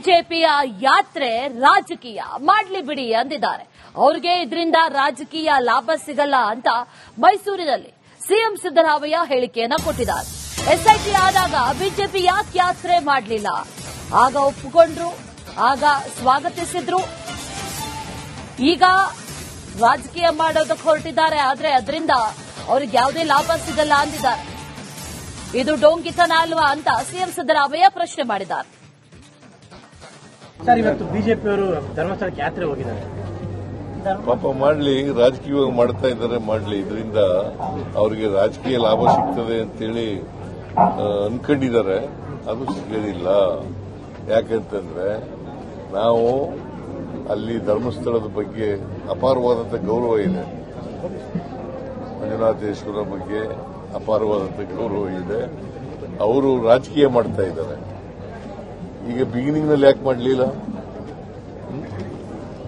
ಬಿಜೆಪಿಯ ಯಾತ್ರೆ ರಾಜಕೀಯ ಮಾಡ್ಲಿ ಬಿಡಿ ಅಂದಿದ್ದಾರೆ. ಅವ್ರಿಗೆ ಇದರಿಂದ ರಾಜಕೀಯ ಲಾಭ ಸಿಗಲ್ಲ ಅಂತ ಮೈಸೂರಿನಲ್ಲಿ ಸಿಎಂ ಸಿದ್ದರಾಮಯ್ಯ ಹೇಳಿಕೆಯನ್ನ ಕೊಟ್ಟಿದ್ದಾರೆ. ಎಸ್ಐಟಿ ಆದಾಗ ಬಿಜೆಪಿ ಯಾಕೆ ಯಾತ್ರೆ ಮಾಡಲಿಲ್ಲ? ಆಗ ಒಪ್ಪಿಕೊಂಡ್ರು, ಆಗ ಸ್ವಾಗತಿಸಿದ್ರು. ಈಗ ರಾಜಕೀಯ ಮಾಡೋದಕ್ಕೆ ಹೊರಟಿದ್ದಾರೆ, ಆದ್ರೆ ಅದರಿಂದ ಅವ್ರಿಗೆ ಯಾವುದೇ ಲಾಭ ಸಿಗಲ್ಲ ಅಂದಿದ್ದಾರೆ. ಇದು ಡೋಂಗಿತನ ಅಲ್ವಾ ಅಂತ ಸಿಎಂ ಸಿದ್ದರಾಮಯ್ಯ ಪ್ರಶ್ನೆ ಮಾಡಿದ್ದಾರೆ. ಸರ್, ಇವತ್ತು ಬಿಜೆಪಿಯವರು ಧರ್ಮಸ್ಥಳಕ್ಕೆ ಯಾತ್ರೆ ಹೋಗಿದ್ದಾರೆ. ಪಾಪ ಮಾಡ್ಲಿ, ರಾಜಕೀಯವಾಗಿ ಮಾಡ್ತಾ ಇದ್ದಾರೆ, ಮಾಡ್ಲಿ. ಇದರಿಂದ ಅವರಿಗೆ ರಾಜಕೀಯ ಲಾಭ ಸಿಗ್ತದೆ ಅಂತೇಳಿ ಅನ್ಕೊಂಡಿದ್ದಾರೆ. ಅದು ಸಿಗೋದಿಲ್ಲ. ಯಾಕೆಂತಂದ್ರೆ ನಾವು ಅಲ್ಲಿ ಧರ್ಮಸ್ಥಳದ ಬಗ್ಗೆ ಅಪಾರವಾದಂಥ ಗೌರವ ಇದೆ. ಮಂಜುನಾಥೇಶ್ವರ ಬಗ್ಗೆ ಅಪಾರವಾದಂಥ ಗೌರವ ಇದೆ. ಅವರು ರಾಜಕೀಯ ಮಾಡ್ತಾ ಇದ್ದಾರೆ. ಈಗ ಬಿಗಿನಿಂಗ್ ನಲ್ಲಿ ಯಾಕೆ ಮಾಡಲಿಲ್ಲ?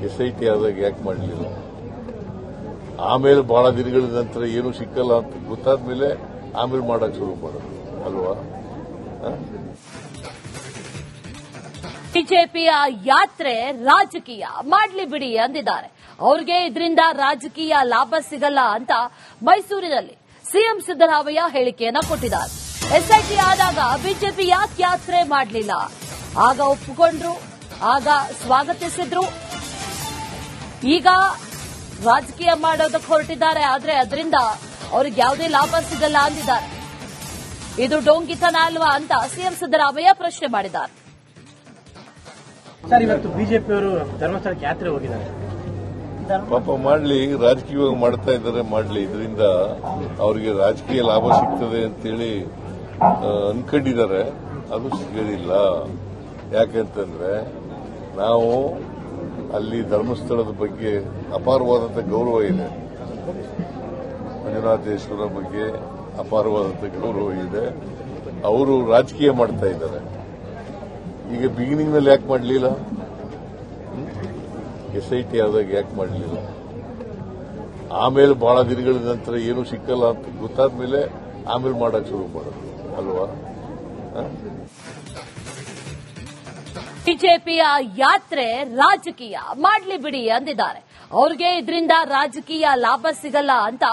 ಎಸ್ಐಟಿ ಆದಾಗ ಯಾಕೆ ಮಾಡಲಿಲ್ಲ? ಆಮೇಲೆ ಬಹಳ ದಿನಗಳ ನಂತರ ಏನು ಸಿಕ್ಕಲ್ಲ ಅಂತ ಗೊತ್ತಾದ ಮೇಲೆ ಆಮೇಲೆ ಮಾಡಕ್ ಶುರು ಮಾಡೋದು ಅಲ್ವಾ? ಬಿಜೆಪಿಯ ಯಾತ್ರೆ ರಾಜಕೀಯ ಮಾಡ್ಲಿ ಬಿಡಿ ಅಂದಿದ್ದಾರೆ. ಅವ್ರಿಗೆ ಇದರಿಂದ ರಾಜಕೀಯ ಲಾಭ ಸಿಗಲ್ಲ ಅಂತ ಮೈಸೂರಿನಲ್ಲಿ ಸಿಎಂ ಸಿದ್ದರಾಮಯ್ಯ ಹೇಳಿಕೆಯನ್ನ ಕೊಟ್ಟಿದ್ದಾರೆ. ಎಸ್ಐಟಿ ಆದಾಗ ಬಿಜೆಪಿ ಯಾಕೆ ಯಾತ್ರೆ ಮಾಡಲಿಲ್ಲ? ಆಗ ಒಪ್ಪಿಕೊಂಡ್ರು, ಆಗ ಸ್ವಾಗತಿಸಿದ್ರು. ಈಗ ರಾಜಕೀಯ ಮಾಡೋದಕ್ಕೆ ಹೊರಟಿದ್ದಾರೆ, ಆದ್ರೆ ಅದರಿಂದ ಅವ್ರಿಗೆ ಯಾವುದೇ ಲಾಭ ಸಿಗಲ್ಲ ಅಂದಿದ್ದಾರೆ. ಇದು ಡೋಂಗಿತನ ಅಲ್ವಾ ಅಂತ ಸಿಎಂ ಸಿದ್ದರಾಮಯ್ಯ ಪ್ರಶ್ನೆ ಮಾಡಿದ್ದಾರೆ. ಸರ್, ಇವತ್ತು ಬಿಜೆಪಿಯವರು ಧರ್ಮಸ್ಥಳಕ್ಕೆ ಯಾತ್ರೆ ಹೋಗಿದ್ದಾರೆ. ಪಾಪ ಮಾಡ್ಲಿ, ರಾಜಕೀಯವಾಗಿ ಮಾಡ್ತಾ ಇದ್ದಾರೆ, ಮಾಡ್ಲಿ. ಇದರಿಂದ ಅವರಿಗೆ ರಾಜಕೀಯ ಲಾಭ ಸಿಗ್ತದೆ ಅಂತೇಳಿ ಅನ್ಕೊಂಡಿದ್ದಾರೆ. ಅದು ಸಿಗೋದಿಲ್ಲ. ಯಾಕೆಂತಂದ್ರೆ ನಾವು ಅಲ್ಲಿ ಧರ್ಮಸ್ಥಳದ ಬಗ್ಗೆ ಅಪಾರವಾದಂಥ ಗೌರವ ಇದೆ. ಮಂಜುನಾಥೇಶ್ವರ ಬಗ್ಗೆ ಅಪಾರವಾದಂಥ ಗೌರವ ಇದೆ. ಅವರು ರಾಜಕೀಯ ಮಾಡ್ತಾ ಇದ್ದಾರೆ. ಈಗ ಬಿಗಿನಿಂಗ್ ನಲ್ಲಿ ಯಾಕೆ ಮಾಡಲಿಲ್ಲ? ಎಸ್ಐಟಿ ಆದಾಗ ಯಾಕೆ ಮಾಡಲಿಲ್ಲ? ಆಮೇಲೆ ಬಹಳ ದಿನಗಳ ನಂತರ ಏನು ಸಿಕ್ಕಲ್ಲ ಅಂತ ಗೊತ್ತಾದ ಮೇಲೆ ಆಮೇಲೆ ಮಾಡಕ್ ಶುರು ಮಾಡೋದು ಅಲ್ವಾ? ಬಿಜೆಪಿಯ ಯಾತ್ರೆ ರಾಜಕೀಯ ಮಾಡ್ಲಿ ಬಿಡಿ ಅಂದಿದ್ದಾರೆ. ಅವ್ರಿಗೆ ಇದರಿಂದ ರಾಜಕೀಯ ಲಾಭ ಸಿಗಲ್ಲ ಅಂತ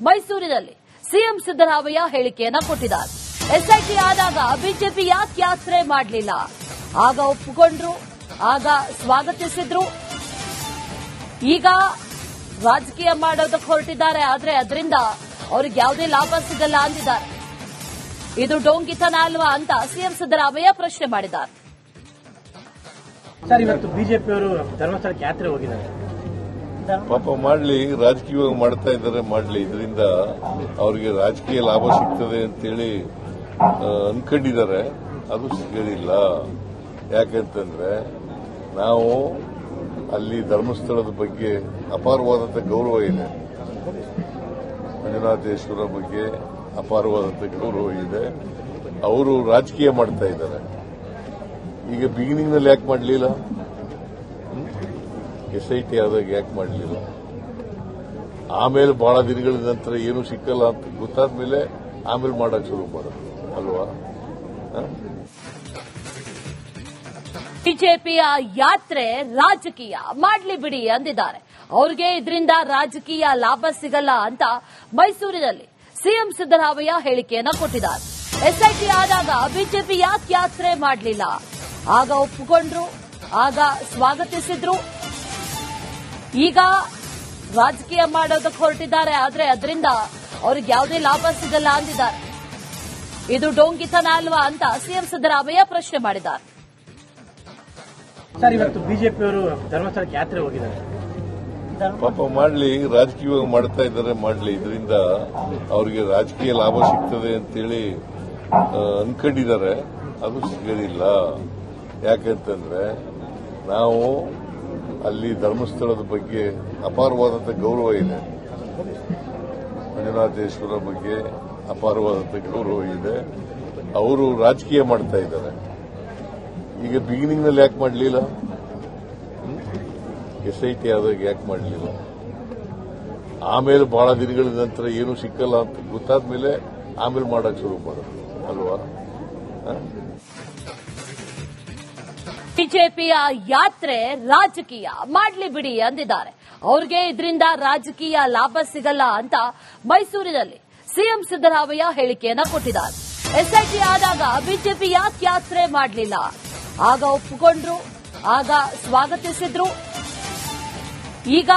ಮೈಸೂರಿನಲ್ಲಿ ಸಿಎಂ ಸಿದ್ದರಾಮಯ್ಯ ಹೇಳಿಕೆಯನ್ನ ಕೊಟ್ಟಿದ್ದಾರೆ. ಎಸ್ಐಟಿ ಆದಾಗ ಬಿಜೆಪಿ ಯಾಕೆ ಯಾತ್ರೆ ಮಾಡಲಿಲ್ಲ? ಆಗ ಒಪ್ಪಿಕೊಂಡ್ರು, ಆಗ ಸ್ವಾಗತಿಸಿದ್ರು. ಈಗ ರಾಜಕೀಯ ಮಾಡೋದಕ್ಕೆ ಹೊರಟಿದ್ದಾರೆ, ಆದ್ರೆ ಅದರಿಂದ ಅವ್ರಿಗೆ ಯಾವುದೇ ಲಾಭ ಸಿಗಲ್ಲ ಅಂದಿದ್ದಾರೆ. ಇದು ಡೋಂಗಿತನ ಅಲ್ವಾ ಅಂತ ಸಿಎಂ ಸಿದ್ದರಾಮಯ್ಯ ಪ್ರಶ್ನೆ ಮಾಡಿದ್ದಾರೆ. ಸರ್, ಇವತ್ತು ಬಿಜೆಪಿಯವರು ಧರ್ಮಸ್ಥಳಕ್ಕೆ ಯಾತ್ರೆ ಹೋಗಿದ್ದಾರೆ. ಪಾಪ ಮಾಡ್ಲಿ, ರಾಜಕೀಯವಾಗಿ ಮಾಡ್ತಾ ಇದ್ದಾರೆ, ಮಾಡ್ಲಿ. ಇದರಿಂದ ಅವರಿಗೆ ರಾಜಕೀಯ ಲಾಭ ಸಿಗ್ತದೆ ಅಂತೇಳಿ ಅನ್ಕೊಂಡಿದ್ದಾರೆ. ಅದು ಸಿಗೋದಿಲ್ಲ. ಯಾಕೆಂತಂದ್ರೆ ನಾವು ಅಲ್ಲಿ ಧರ್ಮಸ್ಥಳದ ಬಗ್ಗೆ ಅಪಾರವಾದಂಥ ಗೌರವ ಇದೆ. ಮಂಜುನಾಥೇಶ್ವರ ಬಗ್ಗೆ ಅಪಾರವಾದಂಥ ಗೌರವ ಇದೆ. ಅವರು ರಾಜಕೀಯ ಮಾಡ್ತಾ ಇದ್ದಾರೆ. ಈಗ ಬಿಗಿನಿಂಗ್ ನಲ್ಲಿ ಯಾಕೆ ಮಾಡಲಿಲ್ಲ? ಎಸ್ಐಟಿ ಆದಾಗ ಯಾಕೆ ಮಾಡಲಿಲ್ಲ? ಆಮೇಲೆ ಬಹಳ ದಿನಗಳ ನಂತರ ಏನು ಸಿಕ್ಕಲ್ಲ ಅಂತ ಗೊತ್ತಾದ ಮೇಲೆ ಆಮೇಲೆ ಮಾಡಕ್ ಶುರು ಮಾಡೋದು ಅಲ್ವಾ? ಬಿಜೆಪಿಯ ಯಾತ್ರೆ ರಾಜಕೀಯ ಮಾಡ್ಲಿ ಬಿಡಿ ಅಂದಿದ್ದಾರೆ. ಅವ್ರಿಗೆ ಇದರಿಂದ ರಾಜಕೀಯ ಲಾಭ ಸಿಗಲ್ಲ ಅಂತ ಮೈಸೂರಿನಲ್ಲಿ ಸಿಎಂ ಸಿದ್ದರಾಮಯ್ಯ ಹೇಳಿಕೆಯನ್ನ ಕೊಟ್ಟಿದ್ದಾರೆ. ಎಸ್ಐಟಿ ಆದಾಗ ಬಿಜೆಪಿ ಯಾಕೆ ಯಾತ್ರೆ ಮಾಡಲಿಲ್ಲ? ಆಗ ಒಪ್ಪಿಕೊಂಡ್ರು, ಆಗ ಸ್ವಾಗತಿಸಿದ್ರು. ಈಗ ರಾಜಕೀಯ ಮಾಡೋದಕ್ಕೆ ಹೊರಟಿದ್ದಾರೆ, ಆದ್ರೆ ಅದರಿಂದ ಅವ್ರಿಗೆ ಯಾವುದೇ ಲಾಭ ಸಿಗಲ್ಲ ಅಂದಿದ್ದಾರೆ. ಇದು ಡೋಂಗಿತನ ಅಲ್ವಾ ಅಂತ ಸಿಎಂ ಸಿದ್ದರಾಮಯ್ಯ ಪ್ರಶ್ನೆ ಮಾಡಿದ್ದಾರೆ. ಸರ್, ಇವತ್ತು ಬಿಜೆಪಿಯವರು ಧರ್ಮಸ್ಥಳಕ್ಕೆ ಯಾತ್ರೆ ಹೋಗಿದ್ದಾರೆ. ಪಾಪ ಮಾಡ್ಲಿ, ರಾಜಕೀಯವಾಗಿ ಮಾಡ್ತಾ ಇದ್ದಾರೆ, ಮಾಡ್ಲಿ. ಇದರಿಂದ ಅವರಿಗೆ ರಾಜಕೀಯ ಲಾಭ ಸಿಗ್ತದೆ ಅಂತೇಳಿ ಅನ್ಕೊಂಡಿದ್ದಾರೆ. ಅದು ಸಿಗೋದಿಲ್ಲ. ಯಾಕೆಂತಂದ್ರೆ ನಾವು ಅಲ್ಲಿ ಧರ್ಮಸ್ಥಳದ ಬಗ್ಗೆ ಅಪಾರವಾದಂಥ ಗೌರವ ಇದೆ. ಮಂಜುನಾಥೇಶ್ವರ ಬಗ್ಗೆ ಅಪಾರವಾದಂಥ ಗೌರವ ಇದೆ. ಅವರು ರಾಜಕೀಯ ಮಾಡ್ತಾ ಇದ್ದಾರೆ. ಈಗ ಬಿಗಿನಿಂಗ್ ನಲ್ಲಿ ಯಾಕೆ ಮಾಡಲಿಲ್ಲ? ಎಸ್ಐಟಿ ಆದಾಗ ಯಾಕೆ ಮಾಡಲಿಲ್ಲ? ಆಮೇಲೆ ಬಹಳ ದಿನಗಳ ನಂತರ ಏನು ಸಿಕ್ಕಲ್ಲ ಅಂತ ಗೊತ್ತಾದ ಮೇಲೆ ಆಮೇಲೆ ಮಾಡಕ್ ಶುರು ಮಾಡೋದು ಅಲ್ವಾ? ಬಿಜೆಪಿಯ ಯಾತ್ರೆ ರಾಜಕೀಯ ಮಾಡ್ಲಿ ಬಿಡಿ ಅಂದಿದ್ದಾರೆ. ಅವ್ರಿಗೆ ಇದರಿಂದ ರಾಜಕೀಯ ಲಾಭ ಸಿಗಲ್ಲ ಅಂತ ಮೈಸೂರಿನಲ್ಲಿ ಸಿಎಂ ಸಿದ್ದರಾಮಯ್ಯ ಹೇಳಿಕೆಯನ್ನ ಕೊಟ್ಟಿದ್ದಾರೆ. ಎಸ್ಐಟಿ ಆದಾಗ ಬಿಜೆಪಿ ಯಾಕೆ ಯಾತ್ರೆ ಮಾಡಲಿಲ್ಲ? ಆಗ ಒಪ್ಪಿಕೊಂಡ್ರು, ಆಗ ಸ್ವಾಗತಿಸಿದ್ರು. ಈಗ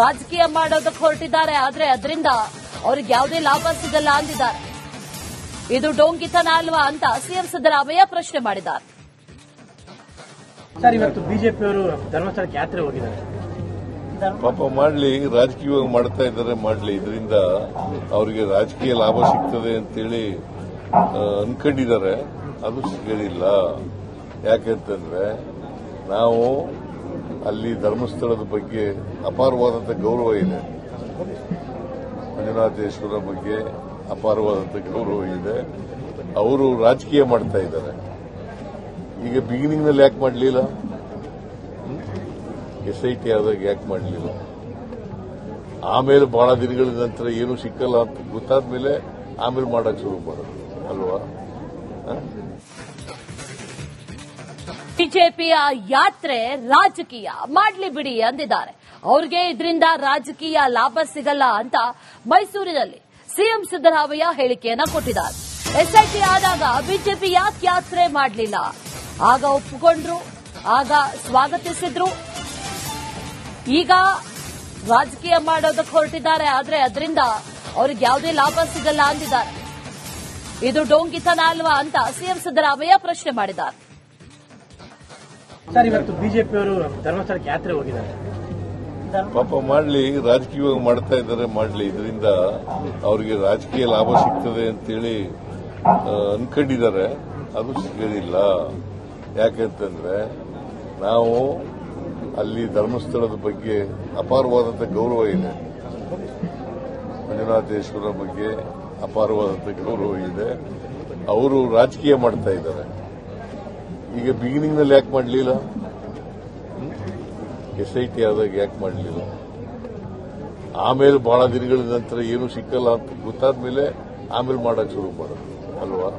ರಾಜಕೀಯ ಮಾಡೋದಕ್ಕೆ ಹೊರಟಿದ್ದಾರೆ, ಆದ್ರೆ ಅದರಿಂದ ಅವ್ರಿಗೆ ಯಾವುದೇ ಲಾಭ ಸಿಗಲ್ಲ ಅಂದಿದ್ದಾರೆ. ಇದು ಡೋಂಗಿತನ ಅಲ್ವಾ ಅಂತ ಸಿಎಂ ಸಿದ್ದರಾಮಯ್ಯ ಪ್ರಶ್ನೆ ಮಾಡಿದ್ದಾರೆ. ಸರ್, ಇವತ್ತು ಬಿಜೆಪಿಯವರು ಧರ್ಮಸ್ಥಳಕ್ಕೆ ಯಾತ್ರೆ ಹೋಗಿದ್ದಾರೆ. ಪಾಪ ಮಾಡ್ಲಿ, ರಾಜಕೀಯವಾಗಿ ಮಾಡ್ತಾ ಇದ್ದಾರೆ, ಮಾಡ್ಲಿ. ಇದರಿಂದ ಅವರಿಗೆ ರಾಜಕೀಯ ಲಾಭ ಸಿಗ್ತದೆ ಅಂತೇಳಿ ಅನ್ಕೊಂಡಿದ್ದಾರೆ. ಅದು ಸಿಗಲಿಲ್ಲ. ಯಾಕೆಂತಂದ್ರೆ ನಾವು ಅಲ್ಲಿ ಧರ್ಮಸ್ಥಳದ ಬಗ್ಗೆ ಅಪಾರವಾದಂಥ ಗೌರವ ಇದೆ. ಮಂಜುನಾಥೇಶ್ವರ ಬಗ್ಗೆ ಅಪಾರವಾದಂಥ ಗೌರವ ಇದೆ. ಅವರು ರಾಜಕೀಯ ಮಾಡ್ತಾ ಇದ್ದಾರೆ. ಈಗ ಬಿಗಿನಿಂಗ್ ನಲ್ಲಿ ಯಾಕೆ ಮಾಡಲಿಲ್ಲ? ಎಸ್ಐಟಿ ಆದಾಗ ಯಾಕೆ ಮಾಡಲಿಲ್ಲ? ಆಮೇಲೆ ಬಹಳ ದಿನಗಳ ನಂತರ ಏನು ಸಿಕ್ಕಲ್ಲ ಅಂತ ಗೊತ್ತಾದ ಮೇಲೆ ಆಮೇಲೆ ಮಾಡಕ್ ಶುರು ಮಾಡೋದು ಅಲ್ವಾ? ಬಿಜೆಪಿಯ ಯಾತ್ರೆ ರಾಜಕೀಯ ಮಾಡ್ಲಿ ಬಿಡಿ ಅಂದಿದ್ದಾರೆ. ಅವ್ರಿಗೆ ಇದರಿಂದ ರಾಜಕೀಯ ಲಾಭ ಸಿಗಲ್ಲ ಅಂತ ಮೈಸೂರಿನಲ್ಲಿ ಸಿಎಂ ಸಿದ್ದರಾಮಯ್ಯ ಹೇಳಿಕೆಯನ್ನ ಕೊಟ್ಟಿದ್ದಾರೆ. ಎಸ್ಐಟಿ ಆದಾಗ ಬಿಜೆಪಿ ಯಾಕೆ ಯಾತ್ರೆ ಮಾಡಲಿಲ್ಲ? ಆಗ ಒಪ್ಪಿಕೊಂಡ್ರು, ಆಗ ಸ್ವಾಗತಿಸಿದ್ರು. ಈಗ ರಾಜಕೀಯ ಮಾಡೋದಕ್ಕೆ ಹೊರಟಿದ್ದಾರೆ, ಆದ್ರೆ ಅದರಿಂದ ಅವ್ರಿಗೆ ಯಾವುದೇ ಲಾಭ ಸಿಗಲ್ಲ ಅಂದಿದ್ದಾರೆ. ಇದು ಡೋಂಗಿತನ ಅಲ್ವಾ ಅಂತ ಸಿಎಂ ಸಿದ್ದರಾಮಯ್ಯ ಪ್ರಶ್ನೆ ಮಾಡಿದ್ದಾರೆ. ಸರ್, ಇವತ್ತು ಬಿಜೆಪಿಯವರು ಧರ್ಮಸ್ಥಳಕ್ಕೆ ಯಾತ್ರೆ ಹೋಗಿದ್ದಾರೆ. ಪಾಪ ಮಾಡ್ಲಿ, ರಾಜಕೀಯವಾಗಿ ಮಾಡ್ತಾ ಇದ್ದಾರೆ, ಮಾಡ್ಲಿ. ಇದರಿಂದ ಅವರಿಗೆ ರಾಜಕೀಯ ಲಾಭ ಸಿಗ್ತದೆ ಅಂತೇಳಿ ಅನ್ಕೊಂಡಿದ್ದಾರೆ. ಅದು ಸಿಗಲಿಲ್ಲ. ಯಾಕೆಂತಂದ್ರೆ ನಾವು ಅಲ್ಲಿ ಧರ್ಮಸ್ಥಳದ ಬಗ್ಗೆ ಅಪಾರವಾದಂಥ ಗೌರವ ಇದೆ. ಮಂಜುನಾಥೇಶ್ವರ ಬಗ್ಗೆ ಅಪಾರವಾದಂಥ ಗೌರವ ಇದೆ. ಅವರು ರಾಜಕೀಯ ಮಾಡ್ತಾ ಇದ್ದಾರೆ. ಈಗ ಬಿಗಿನಿಂಗ್ ನಲ್ಲಿ ಯಾಕೆ ಮಾಡಲಿಲ್ಲ? ಎಸ್ಐಟಿ ಆದಾಗ ಯಾಕೆ ಮಾಡಲಿಲ್ಲ? ಆಮೇಲೆ ಬಹಳ ದಿನಗಳ ನಂತರ ಏನು ಸಿಕ್ಕಲ್ಲ ಅಂತ ಗೊತ್ತಾದ ಮೇಲೆ ಆಮೇಲೆ ಮಾಡಕ್ ಶುರು ಮಾಡೋದು ಅಲ್ವಾ?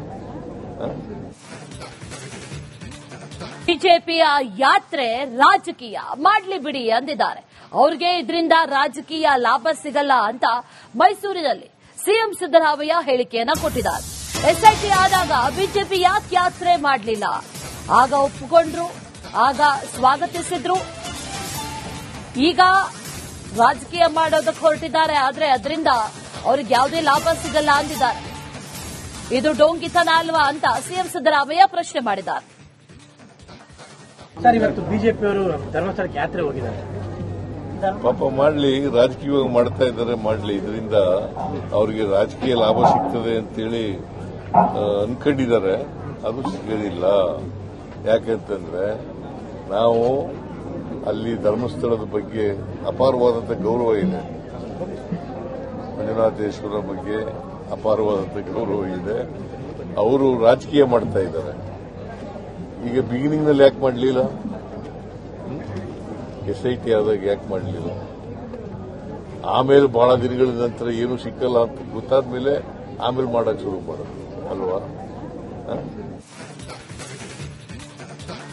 ಬಿಜೆಪಿಯ ಯಾತ್ರೆ ರಾಜಕೀಯ ಮಾಡ್ಲಿ ಬಿಡಿ ಅಂದಿದ್ದಾರೆ. ಅವ್ರಿಗೆ ಇದರಿಂದ ರಾಜಕೀಯ ಲಾಭ ಸಿಗಲ್ಲ ಅಂತ ಮೈಸೂರಿನಲ್ಲಿ ಸಿಎಂ ಸಿದ್ದರಾಮಯ್ಯ ಹೇಳಿಕೆಯನ್ನ ಕೊಟ್ಟಿದ್ದಾರೆ. ಎಸ್ಐಟಿ ಆದಾಗ ಬಿಜೆಪಿ ಯಾಕೆ ಯಾತ್ರೆ ಮಾಡಲಿಲ್ಲ? ಆಗ ಒಪ್ಪಿಕೊಂಡ್ರು, ಆಗ ಸ್ವಾಗತಿಸಿದ್ರು. ಈಗ ರಾಜಕೀಯ ಮಾಡೋದಕ್ಕೆ ಹೊರಟಿದ್ದಾರೆ, ಆದ್ರೆ ಅದರಿಂದ ಅವ್ರಿಗೆ ಯಾವುದೇ ಲಾಭ ಸಿಗಲ್ಲ ಅಂದಿದ್ದಾರೆ. ಇದು ಡೋಂಗಿತನ ಅಲ್ವಾ ಅಂತ ಸಿಎಂ ಸಿದ್ದರಾಮಯ್ಯ ಪ್ರಶ್ನೆ ಮಾಡಿದ್ದಾರೆ. ಸರ್, ಇವತ್ತು ಬಿಜೆಪಿಯವರು ಧರ್ಮಸ್ಥಳಕ್ಕೆ ಯಾತ್ರೆ ಹೋಗಿದ್ದಾರೆ. ಪಾಪ ಮಾಡ್ಲಿ, ರಾಜಕೀಯವಾಗಿ ಮಾಡ್ತಾ ಇದ್ದಾರೆ, ಮಾಡ್ಲಿ. ಇದರಿಂದ ಅವರಿಗೆ ರಾಜಕೀಯ ಲಾಭ ಸಿಗ್ತದೆ ಅಂತೇಳಿ ಅನ್ಕೊಂಡಿದ್ದಾರೆ. ಅದು ಸಿಗಲಿಲ್ಲ. ಯಾಕೆಂತಂದ್ರೆ ನಾವು ಅಲ್ಲಿ ಧರ್ಮಸ್ಥಳದ ಬಗ್ಗೆ ಅಪಾರವಾದಂಥ ಗೌರವ ಇದೆ. ಮಂಜುನಾಥೇಶ್ವರ ಬಗ್ಗೆ ಅಪಾರವಾದಂಥ ಗೌರವ ಇದೆ. ಅವರು ರಾಜಕೀಯ ಮಾಡ್ತಾ ಇದ್ದಾರೆ. ಈಗ ಬಿಗಿನಿಂಗ್ ನಲ್ಲಿ ಯಾಕೆ ಮಾಡಲಿಲ್ಲ? ಎಸ್ಐಟಿ ಆದಾಗ ಯಾಕೆ ಮಾಡಲಿಲ್ಲ? ಆಮೇಲೆ ಬಹಳ ದಿನಗಳ ನಂತರ ಏನು ಸಿಕ್ಕಲ್ಲ ಅಂತ ಗೊತ್ತಾದ ಮೇಲೆ ಆಮೇಲೆ ಮಾಡಕ್ ಶುರು ಮಾಡೋದು ಅಲ್ವಾ?